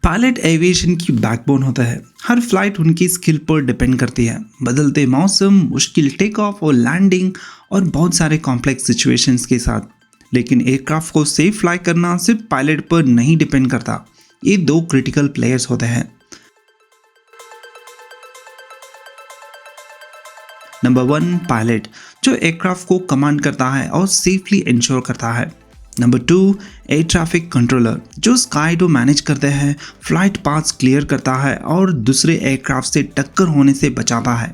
Pilot aviation की backbone होता है। हर फ्लाइट उनकी स्किल पर डिपेंड करती है। बदलते मौसम, मुश्किल टेक ऑफ और लैंडिंग और बहुत सारे कॉम्प्लेक्स सिचुएशंस के साथ। लेकिन एयरक्राफ्ट को सेफ फ्लाई करना सिर्फ पायलट पर नहीं डिपेंड करता। ये दो क्रिटिकल प्लेयर्स होते हैं। नंबर 1, पायलट, जो एयरक्राफ्ट को कमांड करता है और सेफली इंश्योर करता है। नंबर 2, एयर ट्रैफिक कंट्रोलर, जो स्काई को मैनेज करते हैं, फ्लाइट पाथ्स क्लियर करता है और दूसरे एयरक्राफ्ट से टक्कर होने से बचाता है।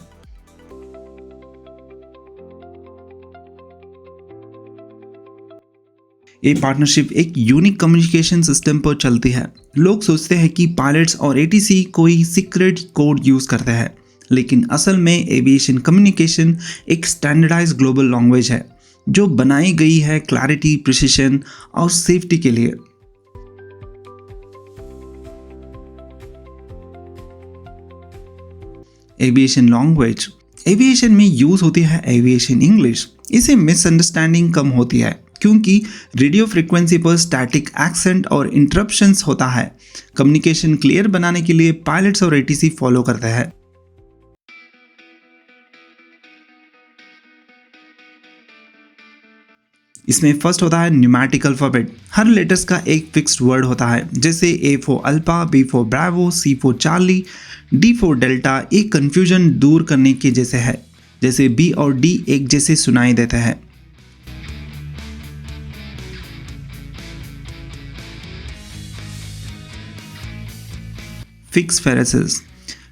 ये पार्टनरशिप एक यूनिक कम्युनिकेशन सिस्टम पर चलती है। लोग सोचते हैं कि पायलट्स और एटीसी कोई सीक्रेट कोड यूज करते हैं, लेकिन असल में एविएशन कम्युनिकेशन एक स्टैंडर्डाइज्ड ग्लोबल लैंग्वेज है जो बनाई गई है क्लैरिटी, प्रिसिशन और सेफ्टी के लिए। एविएशन लैंग्वेज, एविएशन में यूज होती है एविएशन इंग्लिश। इसे मिसअंडरस्टैंडिंग कम होती है क्योंकि रेडियो फ्रीक्वेंसी पर स्टैटिक एक्सेंट और इंटरप्शंस होता है। कम्युनिकेशन क्लियर बनाने के लिए पायलट्स और एटीसी फॉलो करते हैं। इसमें फर्स्ट होता है न्यूमेटिक अल्फाबेट। हर लेटर्स का एक फिक्स्ड वर्ड होता है, जैसे A for alpha, B for Bravo, C for Charlie, D for delta. एक कंफ्यूजन दूर करने के जैसे है, जैसे B और D एक जैसे सुनाई देते हैं। फिक्स फेरेसेस,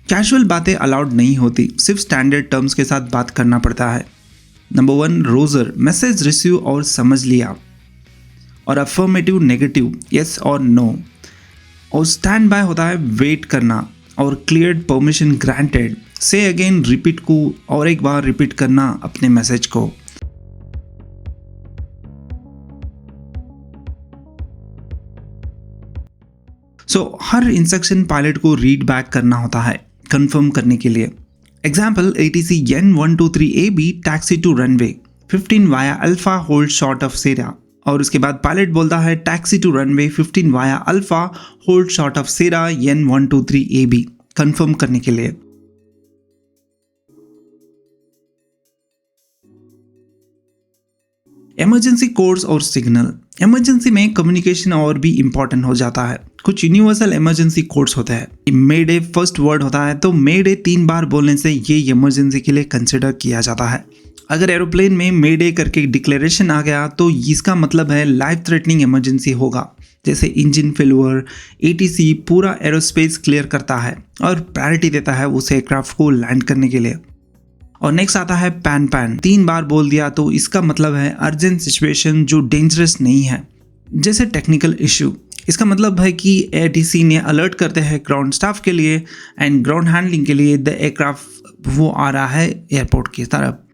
कैजुअल बातें अलाउड नहीं होती, सिर्फ स्टैंडर्ड टर्म्स के साथ बात करना पड़ता है। नंबर 1, रोजर, मैसेज रिसीव और समझ लिया। और अफर्मेटिव, नेगेटिव, यस और नो। और स्टैंड बाय होता है वेट करना। और cleared, permission granted, say again, repeat को और एक बार रिपीट करना अपने मैसेज को। हर इंस्ट्रक्शन पायलट को रीड बैक करना होता है कंफर्म करने के लिए। Example, ATC N123AB taxi to runway 15 via alpha hold short of Sierra. और उसके बाद पायलट बोलता है taxi to runway 15 via alpha hold short of Sierra N123AB confirm करने के लिए। इमरजेंसी कोड्स और सिग्नल, इमरजेंसी में कम्युनिकेशन और भी इंपॉर्टेंट हो जाता है। कुछ यूनिवर्सल इमरजेंसी कोड्स होते हैं। मेडे फर्स्ट वर्ड होता है, तो मेडे 3 बार बोलने से ये इमरजेंसी के लिए कंसिडर किया जाता है। अगर एरोप्लेन में मेडे करके डिक्लेरेशन आ गया तो इसका मतलब है लाइफ थ्रेटनिंग इमरजेंसी होगा, जैसे इंजन फेलियर। ATC पूरा एरोस्पेस क्लियर करता है और प्रायोरिटी देता है उस एयरक्राफ्ट को लैंड करने के लिए। और नेक्स्ट आता है पैन पैन। 3 बार बोल दिया तो इसका मतलब है अर्जेंट सिचुएशन जो डेंजरस नहीं है, जैसे टेक्निकल इश्यू। इसका मतलब है कि ATC ने अलर्ट करते हैं ग्राउंड स्टाफ के लिए एंड ग्राउंड हैंडलिंग के लिए द एयरक्राफ्ट वो आ रहा है एयरपोर्ट की तरफ।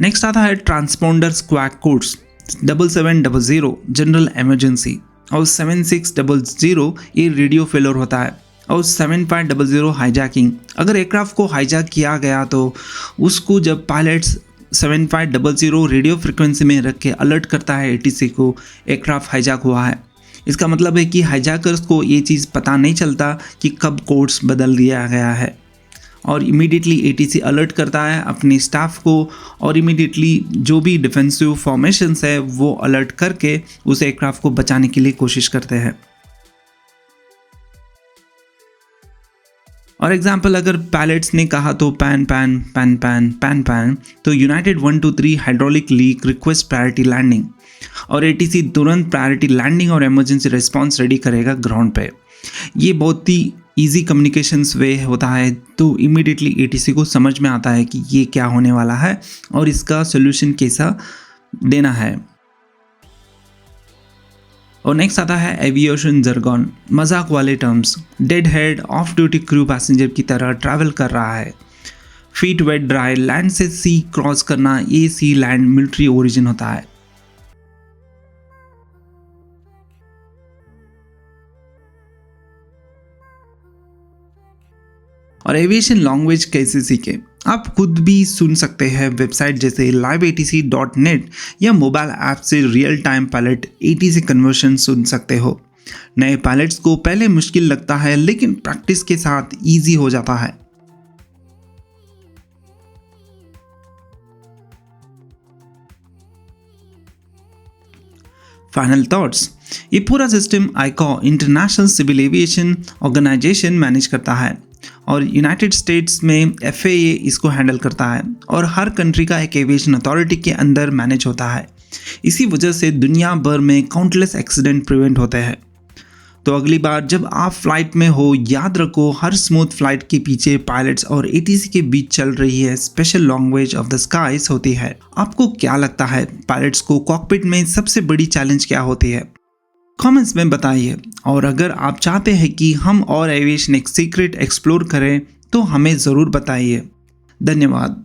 नेक्स्ट आता है transponder squad codes. 7700 general emergency और 7600 ये रेडियो फेलियर होता है। और 7500 हाईजैकिंग। अगर एयरक्राफ्ट को हाईजैक किया गया तो उसको जब पायलट्स 7500 रेडियो फ्रिक्वेंसी में रख के अलर्ट करता है ATC को एयरक्राफ्ट हाईजैक हुआ है। इसका मतलब है कि हाईजैकर्स को ये चीज़ पता नहीं चलता कि कब कोड्स बदल दिया गया है। और इमीडिएटली ATC अलर्ट करता है अपने स्टाफ को और इमीडिएटली जो भी डिफेंसिव फॉर्मेशंस है वो अलर्ट करके उस एयरक्राफ्ट को बचाने के लिए कोशिश करते हैं। और एग्जाम्पल, अगर पायलट्स ने कहा तो pan pan pan pan pan pan, तो United 123 hydraulic leak request priority landing. और ATC तुरंत प्रायोरिटी लैंडिंग और इमरजेंसी रिस्पांस रेडी करेगा ग्राउंड पे। ये बहुत ही इजी कम्युनिकेशंस वे होता है, तो इमीडिएटली ATC को समझ में आता है कि ये क्या होने वाला है और इसका सोल्यूशन कैसा देना है। और नेक्स्ट आता है एविएशन जर्गन, मजाक वाले terms. Dead head, of duty crew passenger की तरह ट्रैवल कर रहा है। फीट वेट ड्राई, लैंड से सी क्रॉस करना, ये सी लैंड मिलिट्री ओरिजिन होता है। और एविएशन लैंग्वेज कैसे सीखें, आप खुद भी सुन सकते हैं। वेबसाइट जैसे liveatc.net या मोबाइल ऐप से real time pilot ATC conversation सुन सकते हो। नए पायलट्स को पहले मुश्किल लगता है, लेकिन प्रैक्टिस के साथ इजी हो जाता है। फाइनल थॉट्स, ये पूरा system ICAO international civil aviation organization manage करता है और यूनाइटेड स्टेट्स में FAA इसको हैंडल करता है और हर कंट्री का एक एविएशन अथॉरिटी के अंदर मैनेज होता है। इसी वजह से दुनिया भर में काउंटलेस एक्सीडेंट प्रिवेंट होते हैं। तो अगली बार जब आप फ्लाइट में हो, याद रखो हर स्मूथ फ्लाइट के पीछे पायलट्स और ATC के बीच चल रही है special language of the skies होती है। आपको क्या लगता है पायलट्स को कॉकपिट में सबसे बड़ी चैलेंज क्या होती है? कमेंट्स में बताइए। और अगर आप चाहते हैं कि हम और एविएशन एक सीक्रेट एक्सप्लोर करें तो हमें ज़रूर बताइए। धन्यवाद।